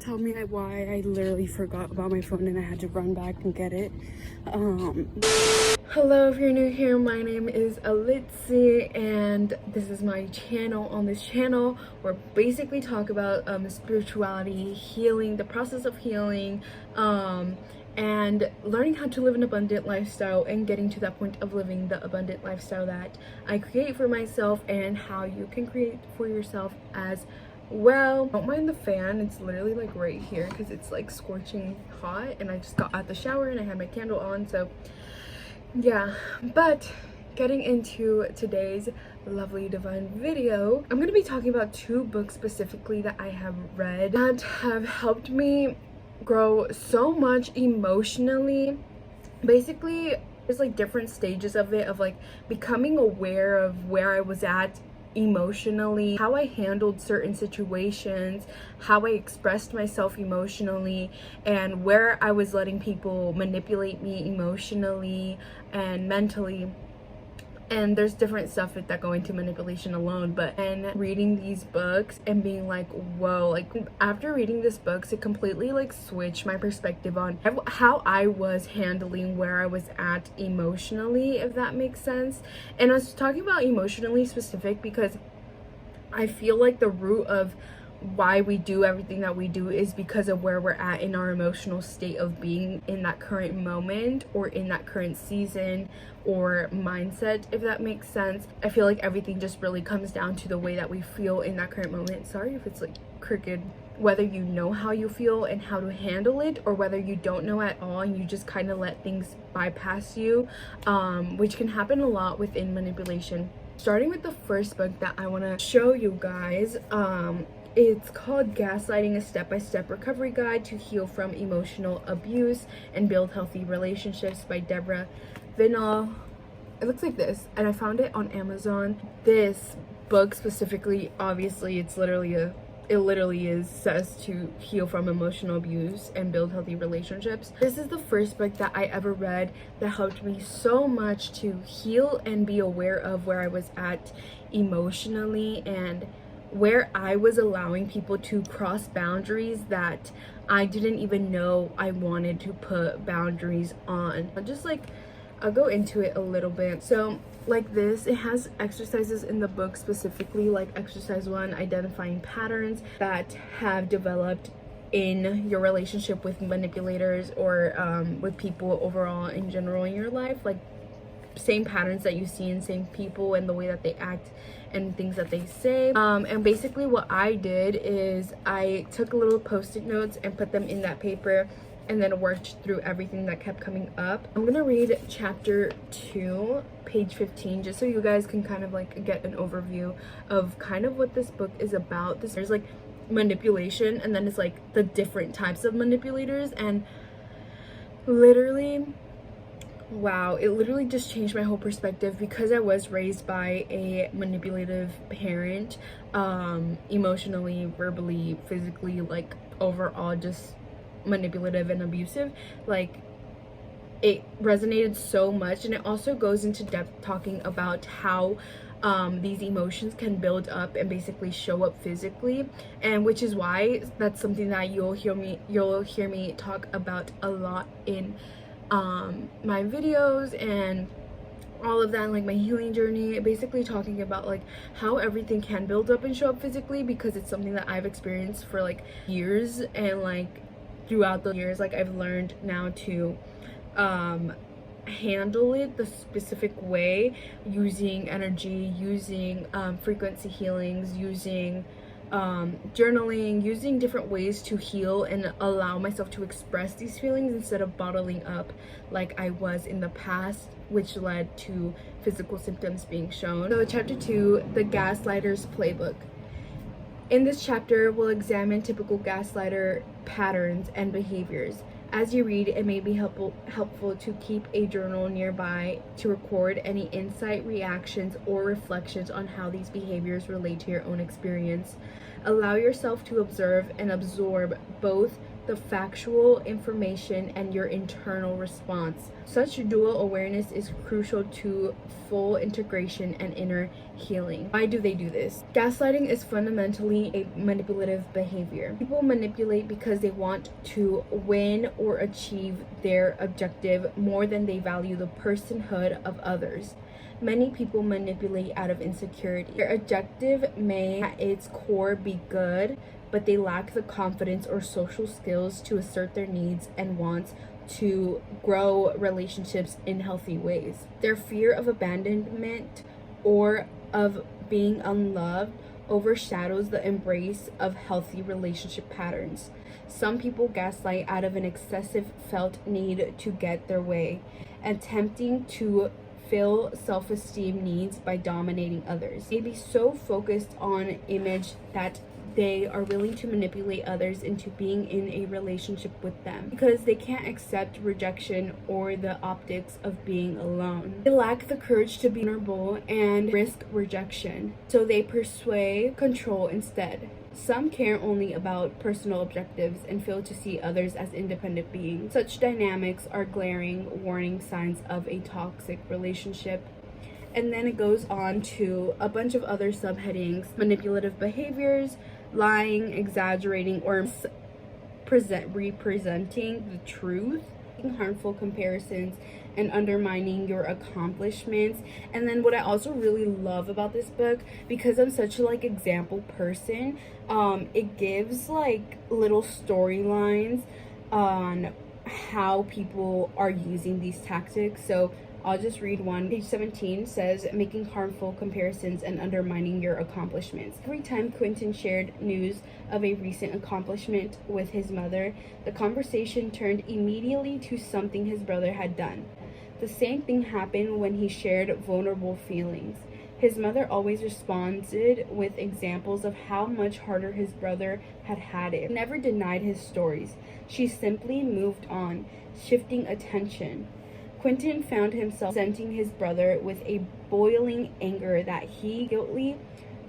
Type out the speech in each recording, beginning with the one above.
tell me why I literally forgot about my phone and I had to run back and get it. Hello, if you're new here, my name is Alitzi and this is my channel. On this channel we're basically talk about spirituality, healing, the process of healing, and learning how to live an abundant lifestyle and getting to that point of living the abundant lifestyle that I create for myself, and how you can create for yourself as well. Don't mind the fan, it's literally like right here because it's like scorching hot, and I just got out the shower and I had my candle on, so yeah. But getting into today's lovely divine video, I'm gonna be talking about two books specifically that I have read that have helped me grow so much emotionally. Basically there's like different stages of it, of like becoming aware of where I was at emotionally, how I handled certain situations, how I expressed myself emotionally, and where I was letting people manipulate me emotionally and mentally. And there's different stuff that go into manipulation alone, but and reading these books and being like, whoa, like after reading these books it completely like switched my perspective on how I was handling where I was at emotionally, if that makes sense. And I was talking about emotionally specific because I feel like the root of why we do everything that we do is because of where we're at in our emotional state of being in that current moment or in that current season or mindset, if that makes sense. I feel like everything just really comes down to the way that we feel in that current moment. Sorry if it's like crooked. Whether you know how you feel and how to handle it, or whether you don't know at all and you just kind of let things bypass you, which can happen a lot within manipulation. Starting with the first book that I want to show you guys, it's called Gaslighting, a step-by-step recovery guide to heal from emotional abuse and build healthy relationships by Deborah Vinall. It looks like this, and I found it on Amazon. This book specifically, obviously it literally says to heal from emotional abuse and build healthy relationships. This is the first book that I ever read that helped me so much to heal and be aware of where I was at emotionally, and where I was allowing people to cross boundaries that I didn't even know I wanted to put boundaries on. I'll go into it a little bit. So like this, it has exercises in the book, specifically like exercise 1, identifying patterns that have developed in your relationship with manipulators or with people overall in general in your life, like same patterns that you see in same people and the way that they act and things that they say. And basically what I did is I took little post-it notes and put them in that paper and then worked through everything that kept coming up. I'm gonna read chapter 2, page 15, just so you guys can kind of like get an overview of kind of what this book is about. There's like manipulation, and then it's like the different types of manipulators, and literally, wow, it literally just changed my whole perspective because I was raised by a manipulative parent, emotionally, verbally, physically, like overall just manipulative and abusive. Like it resonated so much, and it also goes into depth talking about how these emotions can build up and basically show up physically, and which is why that's something that you'll hear me talk about a lot in my videos and all of that, like my healing journey, basically talking about like how everything can build up and show up physically, because it's something that I've experienced for like years, and like throughout the years, like I've learned now to handle it the specific way, using energy, using frequency healings, using journaling, using different ways to heal and allow myself to express these feelings instead of bottling up like I was in the past, which led to physical symptoms being shown. So chapter 2, the Gaslighter's Playbook. In this chapter, we'll examine typical gaslighter patterns and behaviors. As you read, it may be helpful to keep a journal nearby to record any insight, reactions, or reflections on how these behaviors relate to your own experience. Allow yourself to observe and absorb both the factual information and your internal response. Such dual awareness is crucial to full integration and inner healing. Why do they do this? Gaslighting is fundamentally a manipulative behavior. People manipulate because they want to win or achieve their objective more than they value the personhood of others. Many people manipulate out of insecurity. Their objective may at its core be good, but they lack the confidence or social skills to assert their needs and wants to grow relationships in healthy ways. Their fear of abandonment or of being unloved overshadows the embrace of healthy relationship patterns. Some people gaslight out of an excessive felt need to get their way, attempting to fill self-esteem needs by dominating others. They may be so focused on image that they are willing to manipulate others into being in a relationship with them because they can't accept rejection or the optics of being alone. They lack the courage to be vulnerable and risk rejection, so they pursue control instead. Some care only about personal objectives and fail to see others as independent beings. Such dynamics are glaring warning signs of a toxic relationship. And then it goes on to a bunch of other subheadings: manipulative behaviors, lying, exaggerating, or representing the truth, harmful comparisons, and undermining your accomplishments. And then what I also really love about this book, because I'm such a example person, it gives little storylines on how people are using these tactics. So I'll just read one. Page 17 says, making harmful comparisons and undermining your accomplishments. Every time Quentin shared news of a recent accomplishment with his mother, the conversation turned immediately to something his brother had done. The same thing happened when he shared vulnerable feelings. His mother always responded with examples of how much harder his brother had it. She never denied his stories. She simply moved on, shifting attention. Quentin found himself resenting his brother with a boiling anger that he guiltily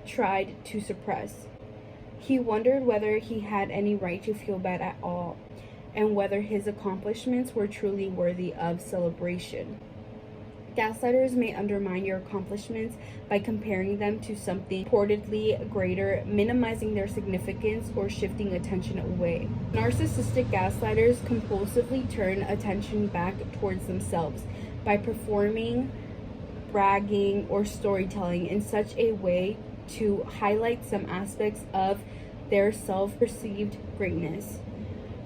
tried to suppress. He wondered whether he had any right to feel bad at all, and whether his accomplishments were truly worthy of celebration. Gaslighters may undermine your accomplishments by comparing them to something purportedly greater, minimizing their significance, or shifting attention away. Narcissistic gaslighters compulsively turn attention back towards themselves by performing, bragging, or storytelling in such a way to highlight some aspects of their self-perceived greatness,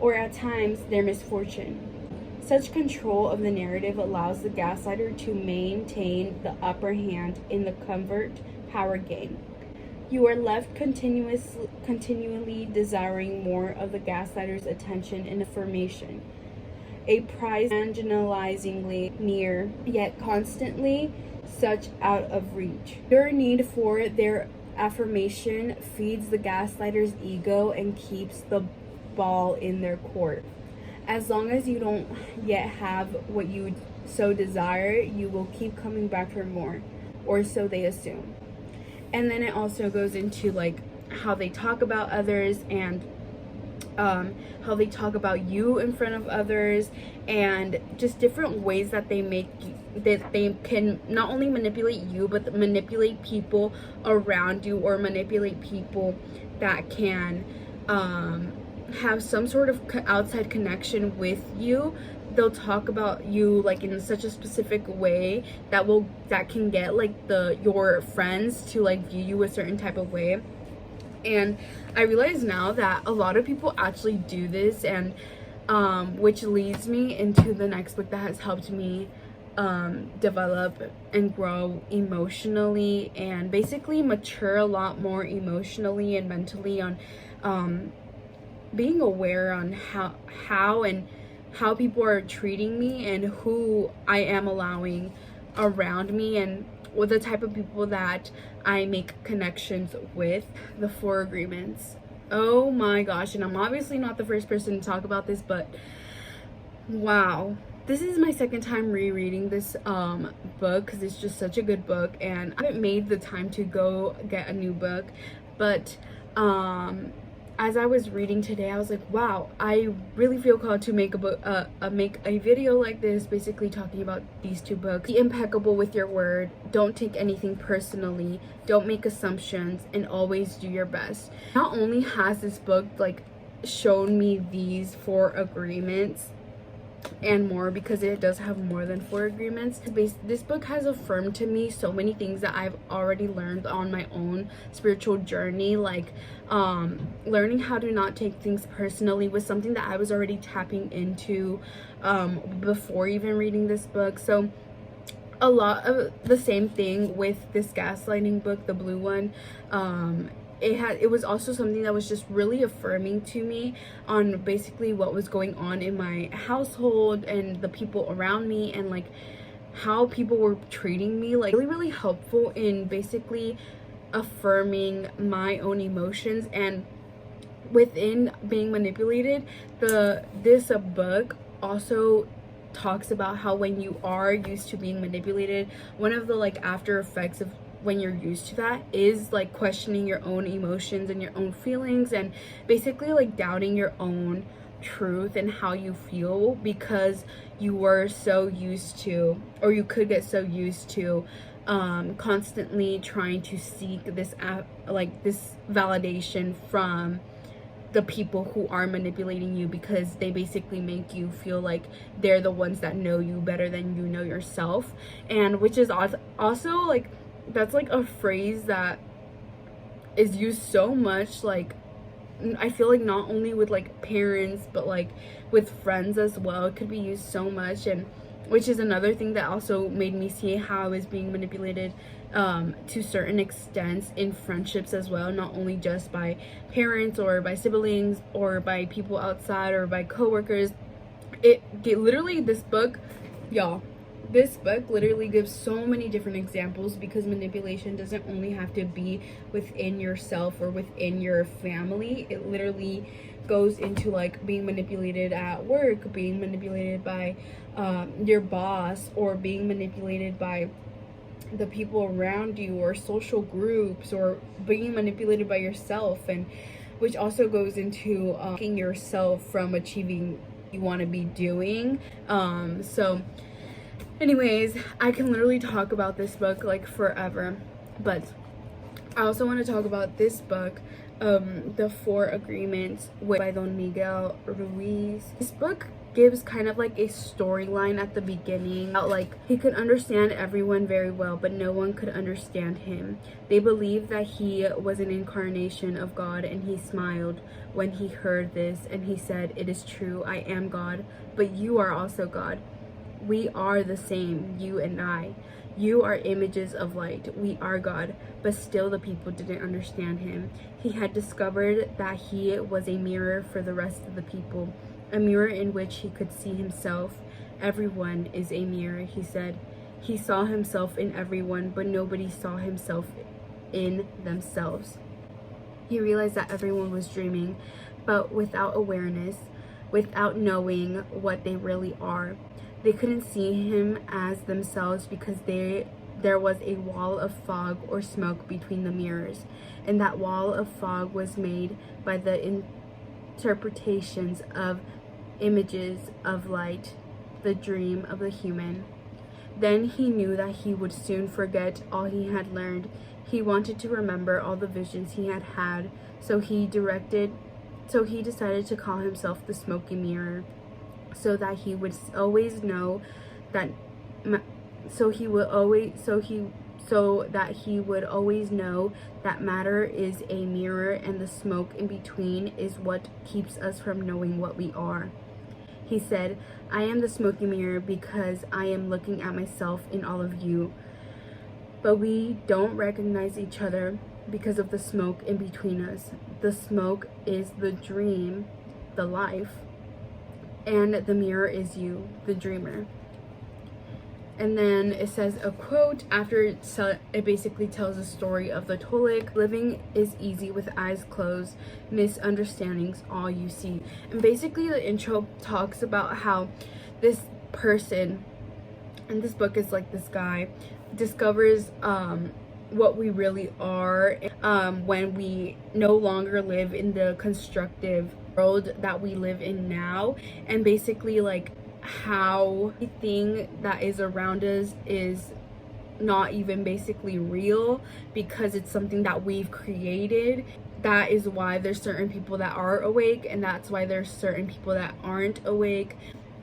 or at times their misfortune. Such control of the narrative allows the gaslighter to maintain the upper hand in the covert power game. You are left continually desiring more of the gaslighter's attention and affirmation, a prize marginalizingly near, yet constantly such out of reach. Your need for their affirmation feeds the gaslighter's ego and keeps the ball in their court. As long as you don't yet have what you so desire, you will keep coming back for more, or so they assume. And then it also goes into how they talk about others, and how they talk about you in front of others, and just different ways that they can not only manipulate you, but manipulate people around you, or manipulate people that can have some sort of outside connection with you. They'll talk about you in such a specific way that can get your friends to view you a certain type of way. And I realize now that a lot of people actually do this, and which leads me into the next book that has helped me develop and grow emotionally, and basically mature a lot more emotionally and mentally, on being aware on how people are treating me, and who I am allowing around me, and with the type of people that I make connections with. The 4 agreements. Oh my gosh, and I'm obviously not the first person to talk about this, but wow. This is my second time rereading this book, because it's just such a good book, and I haven't made the time to go get a new book, but as I was reading today, I was like, wow, I really feel called to make a book, make a video like this, basically talking about these two books. Be impeccable with your word. Don't take anything personally. Don't make assumptions, and always do your best. Not only has this book like shown me these 4 agreements and more, because it does have more than 4 agreements. This book has affirmed to me so many things that I've already learned on my own spiritual journey, like learning how to not take things personally was something that I was already tapping into before even reading this book. So a lot of the same thing with this gaslighting book, the blue one. It was also something that was just really affirming to me on basically what was going on in my household and the people around me, and like how people were treating me. Like really helpful in basically affirming my own emotions. And within being manipulated, this book also talks about how when you are used to being manipulated, one of the like after effects of when you're used to that is like questioning your own emotions and your own feelings, and basically like doubting your own truth and how you feel, because you were so used to, or you could get so used to constantly trying to seek this validation from the people who are manipulating you, because they basically make you feel like they're the ones that know you better than you know yourself. And which is also like, that's like a phrase that is used so much, like I feel like not only with like parents but like with friends as well. It could be used so much, and which is another thing that also made me see how I was being manipulated to certain extents in friendships as well, not only just by parents or by siblings or by people outside or by coworkers. Literally, this book, y'all, this book literally gives so many different examples, because manipulation doesn't only have to be within yourself or within your family. It literally goes into like being manipulated at work, being manipulated by your boss, or being manipulated by the people around you, or social groups, or being manipulated by yourself, and which also goes into blocking yourself from achieving what you want to be doing. So anyways, I can literally talk about this book like forever, but I also want to talk about this book, The 4 Agreements by Don Miguel Ruiz. This book gives kind of like a storyline at the beginning about like he could understand everyone very well, but no one could understand him. They believed that he was an incarnation of God, and he smiled when he heard this, and he said, "It is true, I am God, but you are also God. We are the same, you and I. You are images of light. We are God." But still the people didn't understand him. He had discovered that he was a mirror for the rest of the people, a mirror in which he could see himself. Everyone is a mirror, he said. He saw himself in everyone, but nobody saw himself in themselves. He realized that everyone was dreaming, but without awareness, without knowing what they really are. They couldn't see him as themselves because there was a wall of fog or smoke between the mirrors, and that wall of fog was made by the interpretations of images of light, the dream of the human. Then he knew that he would soon forget all he had learned. He wanted to remember all the visions he had had, so he decided to call himself the smoky mirror, so that he would always know that matter is a mirror, and the smoke in between is what keeps us from knowing what we are. He said, "I am the smoky mirror because I am looking at myself in all of you. But we don't recognize each other because of the smoke in between us. The smoke is the dream, the life, and the mirror is you, the dreamer." And then it says a quote after it basically tells a story of the Tolek. "Living is easy with eyes closed, misunderstandings all you see." And basically the intro talks about how this person, and this book is like this guy, discovers what we really are. when we no longer live in the constructive world that we live in now, and basically like how everything that is around us is not even basically real because it's something that we've created. That is why there's certain people that are awake, and that's why there's certain people that aren't awake.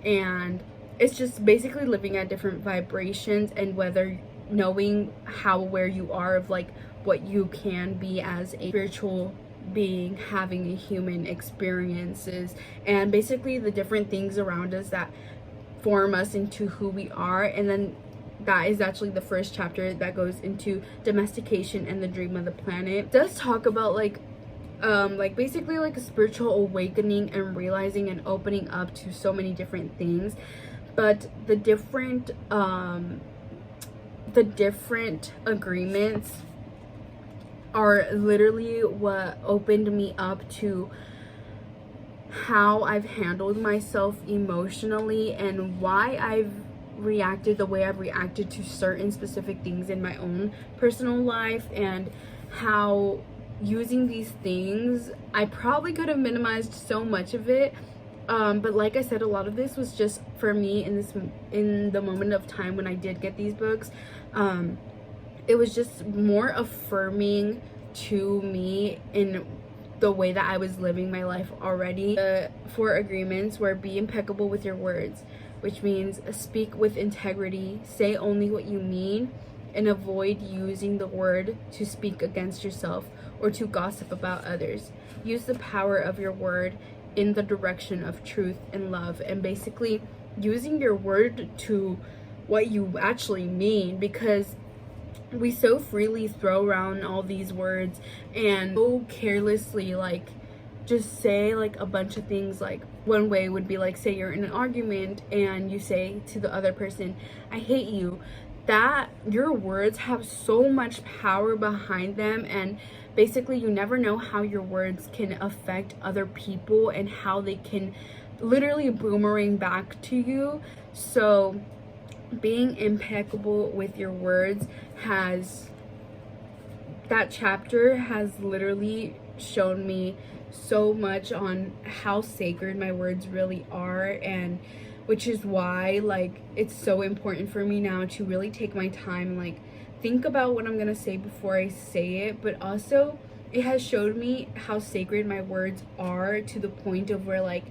And it's just basically living at different vibrations, and whether knowing how aware you are of like what you can be as a spiritual being having a human experiences, and basically the different things around us that form us into who we are. And then that is actually the first chapter that goes into domestication and the dream of the planet. It does talk about like basically like a spiritual awakening and realizing and opening up to so many different things, but the different agreements are literally what opened me up to how I've handled myself emotionally and why I've reacted the way I've reacted to certain specific things in my own personal life, and how using these things I probably could have minimized so much of it, but like I said, a lot of this was just for me in the moment of time when I did get these books. It was just more affirming to me in the way that I was living my life already. The 4 agreements were: be impeccable with your words, which means speak with integrity, say only what you mean, and avoid using the word to speak against yourself or to gossip about others. Use the power of your word in the direction of truth and love, and basically using your word to what you actually mean, because we so freely throw around all these words and so carelessly like just say like a bunch of things. Like one way would be like, say you're in an argument and you say to the other person, I hate you. That your words have so much power behind them, and basically you never know how your words can affect other people and how they can literally boomerang back to you. So being impeccable with your words that chapter has literally shown me so much on how sacred my words really are, and which is why like it's so important for me now to really take my time and like think about what I'm gonna say before I say it. But also it has showed me how sacred my words are, to the point of where like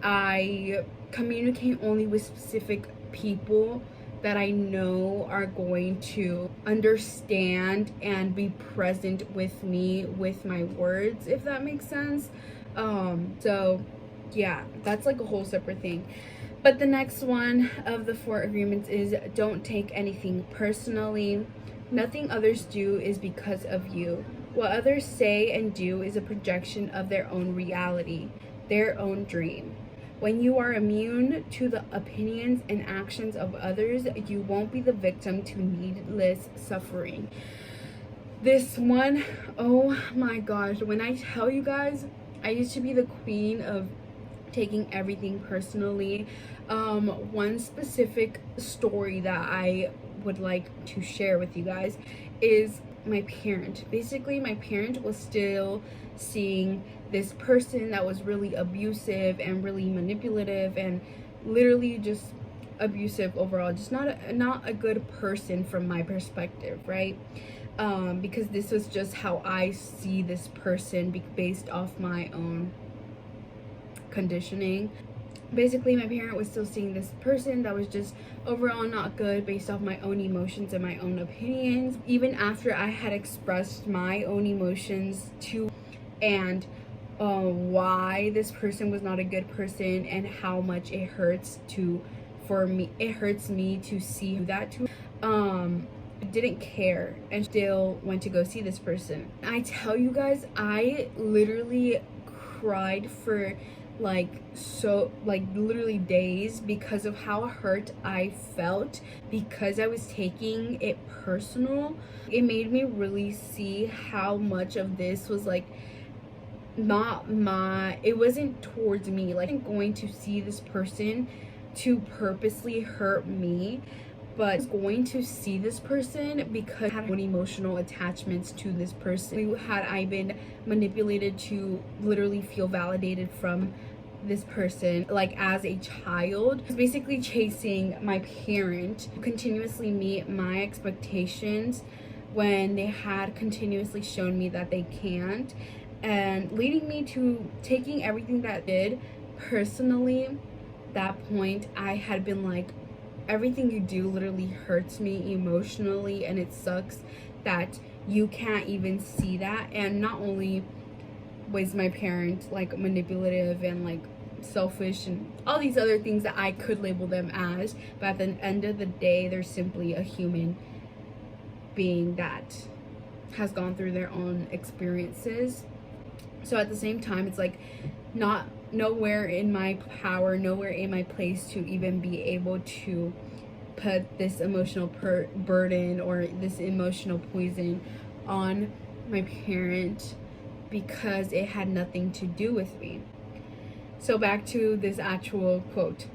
I communicate only with specific people that I know are going to understand and be present with me with my words, if that makes sense. So yeah, that's like a whole separate thing. But the next one of the 4 agreements is don't take anything personally. Nothing others do is because of you. What others say and do is a projection of their own reality, their own dream. When you are immune to the opinions and actions of others, you won't be the victim to needless suffering. This one, oh my gosh, when I tell you guys, I used to be the queen of taking everything personally. One specific story that I would like to share with you guys is my parent. Basically, my parent was still seeing this person that was really abusive and really manipulative and literally just abusive overall, just not a good person from my perspective, right? Because this was just how I see this person based off my own conditioning. Basically, my parent was still seeing this person that was just overall not good based off my own emotions and my own opinions, even after I had expressed my own emotions to and why this person was not a good person and how much it hurts me to see that to didn't care and still went to go see this person. I tell you guys, I literally cried for literally days because of how hurt I felt, because I was taking it personal. It made me really see how much of this was like it wasn't towards me. Like, I'm going to see this person to purposely hurt me, but I was going to see this person because I had emotional attachments to this person. Had I been manipulated to literally feel validated from this person, like as a child, I was basically chasing my parent to continuously meet my expectations when they had continuously shown me that they can't, and leading me to taking everything that I did personally. That point, I had been like, everything you do literally hurts me emotionally, and it sucks that you can't even see that. And not only was my parent like manipulative and like selfish and all these other things that I could label them as, but at the end of the day, they're simply a human being that has gone through their own experiences. So at the same time, it's like nowhere in my power, nowhere in my place to even be able to put this emotional burden or this emotional poison on my parent, because it had nothing to do with me. So back to this actual quote: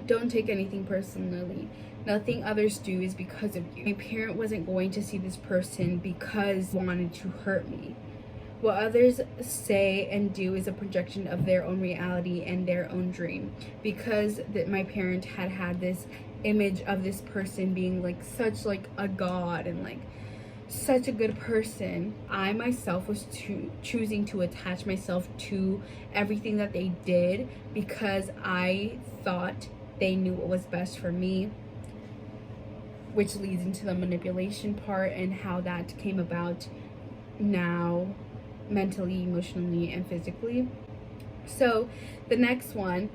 don't take anything personally. Nothing others do is because of you. My parent wasn't going to see this person because they wanted to hurt me. What others say and do is a projection of their own reality and their own dream. Because my parent had this image of this person being like such like a god and like such a good person, I myself was choosing to attach myself to everything that they did because I thought they knew what was best for me, which leads into the manipulation part and how that came about now, mentally, emotionally, and physically. So the next one,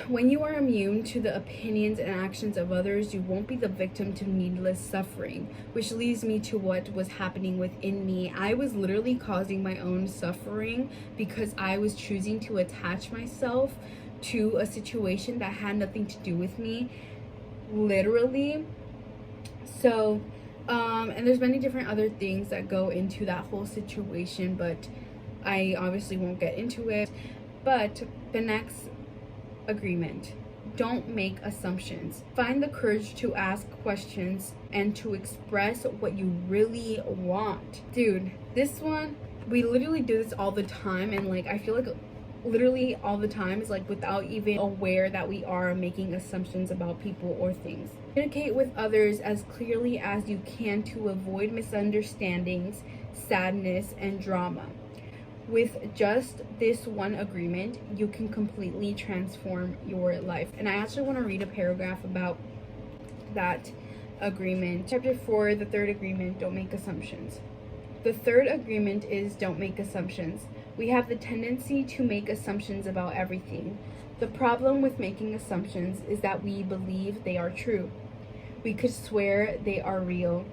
when you are immune to the opinions and actions of others, you won't be the victim to needless suffering, which leads me to what was happening within me. I was literally causing my own suffering because I was choosing to attach myself to a situation that had nothing to do with me, literally. So and there's many different other things that go into that whole situation, but I obviously won't get into it. But the next agreement: don't make assumptions. Find the courage to ask questions and to express what you really want. Dude, this one, we literally do this all the time, and like I feel like literally all the time is like without even aware that we are making assumptions about people or things. Communicate with others as clearly as you can to avoid misunderstandings, sadness, and drama. With just this one agreement, you can completely transform your life. And I actually want to read a paragraph about that agreement. Chapter 4, the third agreement: don't make assumptions. The third agreement is don't make assumptions. We have the tendency to make assumptions about everything. The problem with making assumptions is that we believe they are true. We could swear they are real.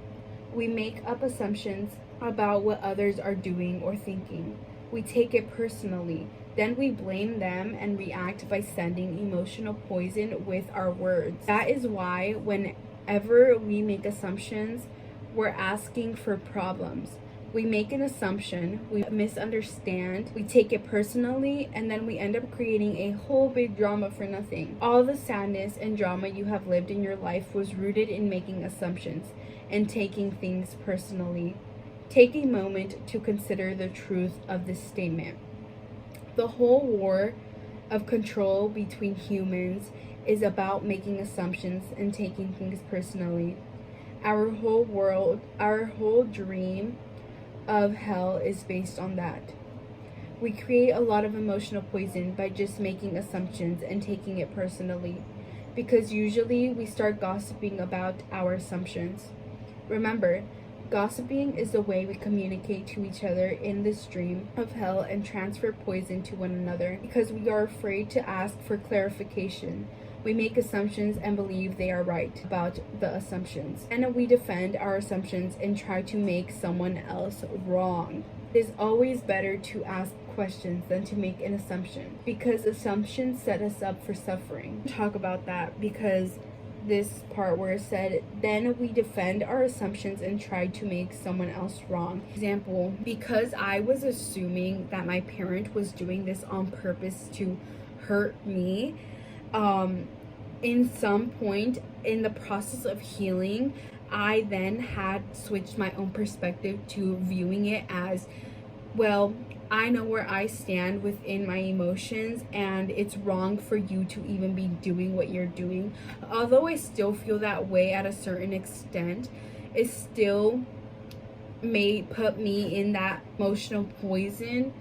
We make up assumptions about what others are doing or thinking. We take it personally. Then we blame them and react by sending emotional poison with our words. That is why whenever we make assumptions, we're asking for problems. We make an assumption, we misunderstand, we take it personally, and then we end up creating a whole big drama for nothing. All the sadness and drama you have lived in your life was rooted in making assumptions and taking things personally. Take a moment to consider the truth of this statement. The whole war of control between humans is about making assumptions and taking things personally. Our whole dream of hell is based on that. We create a lot of emotional poison by just making assumptions and taking it personally, because usually we start gossiping about our assumptions. Remember, gossiping is the way we communicate to each other in this dream of hell and transfer poison to one another, because we are afraid to ask for clarification. We make assumptions and believe they are right about the assumptions. And we defend our assumptions and try to make someone else wrong. It is always better to ask questions than to make an assumption, because assumptions set us up for suffering. Talk about that, because this part where it said, then we defend our assumptions and try to make someone else wrong. Example, because I was assuming that my parent was doing this on purpose to hurt me, in some point in the process of healing, I then had switched my own perspective to viewing it as, well, I know where I stand within my emotions, and it's wrong for you to even be doing what you're doing. Although I still feel that way at a certain extent, it still may put me in that emotional poison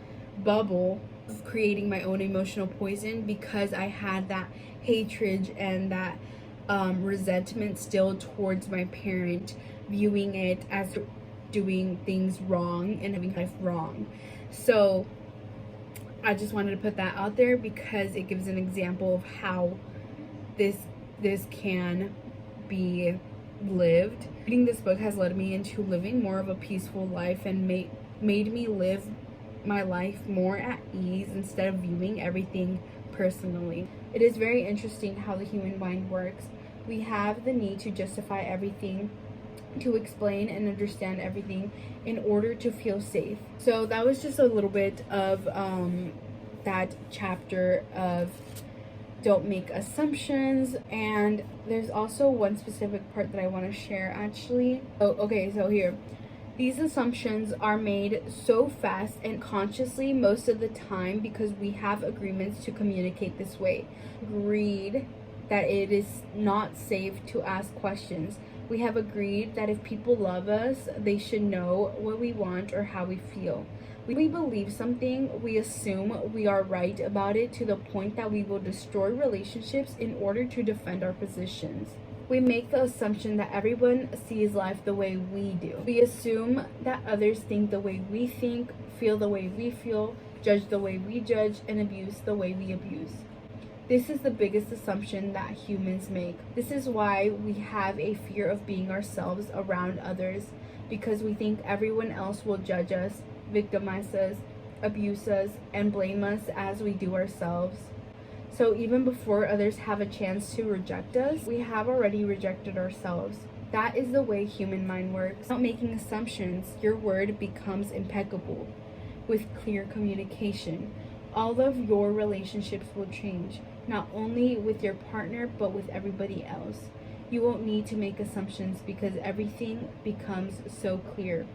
bubble of creating my own emotional poison, because I had that hatred and that resentment still towards my parent, viewing it as doing things wrong and having life wrong. So I just wanted to put that out there because it gives an example of how this can be lived. Reading this book has led me into living more of a peaceful life and made me live my life more at ease instead of viewing everything personally. It is very interesting how the human mind works. We have the need to justify everything, to explain and understand everything in order to feel safe. So that was just a little bit of that chapter of don't make assumptions. And there's also one specific part that I want to share actually. So here, these assumptions are made so fast and consciously most of the time because we have agreements to communicate this way. Agreed that it is not safe to ask questions. We have agreed that if people love us, they should know what we want or how we feel. When we believe something, we assume we are right about it to the point that we will destroy relationships in order to defend our positions. We make the assumption that everyone sees life the way we do. We assume that others think the way we think, feel the way we feel, judge the way we judge, and abuse the way we abuse. This is the biggest assumption that humans make. This is why we have a fear of being ourselves around others, because we think everyone else will judge us, victimize us, abuse us, and blame us as we do ourselves. So even before others have a chance to reject us, we have already rejected ourselves. That is the way human mind works. Without making assumptions, your word becomes impeccable. With clear communication, all of your relationships will change, not only with your partner, but with everybody else. You won't need to make assumptions because everything becomes so clear.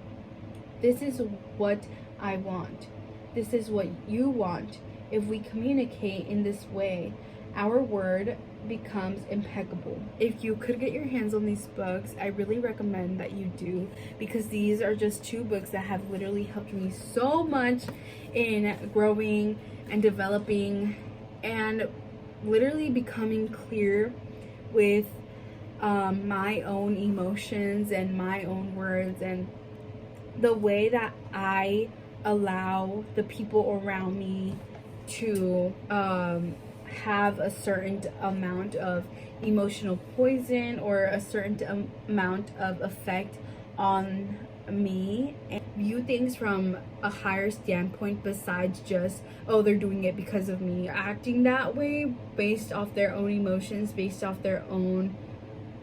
This is what I want. This is what you want. If we communicate in this way, our word becomes impeccable. If you could get your hands on these books, I really recommend that you do, because these are just 2 books that have literally helped me so much in growing and developing and literally becoming clear with my own emotions and my own words, and the way that I allow the people around me to have a certain amount of emotional poison or a certain amount of effect on me, and view things from a higher standpoint besides just, oh, they're doing it because of me. Acting that way based off their own emotions, based off their own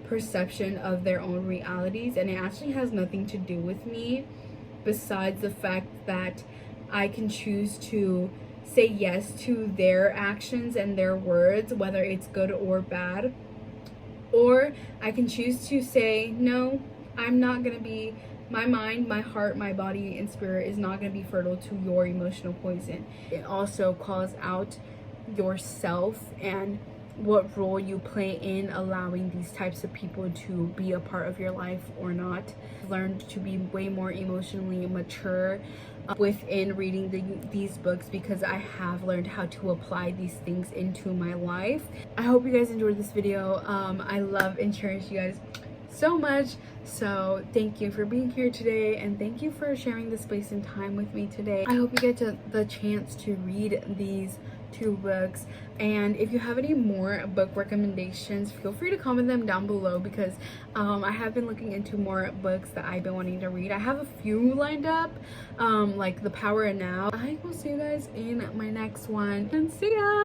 perception of their own realities, and it actually has nothing to do with me besides the fact that I can choose to say yes to their actions and their words, whether it's good or bad, or I can choose to say, no, I'm not gonna be, my mind, my heart, my body, and spirit is not gonna be fertile to your emotional poison. It also calls out yourself and what role you play in allowing these types of people to be a part of your life or not. I've learned to be way more emotionally mature within reading these books, because I have learned how to apply these things into my life. I hope you guys enjoyed this video. I love and cherish you guys so much, so thank you for being here today, and thank you for sharing this space and time with me today. I hope you get the chance to read these 2 books, and if you have any more book recommendations, feel free to comment them down below, because I have been looking into more books that I've been wanting to read. I have a few lined up, like The Power of Now. I will see you guys in my next one, and see ya!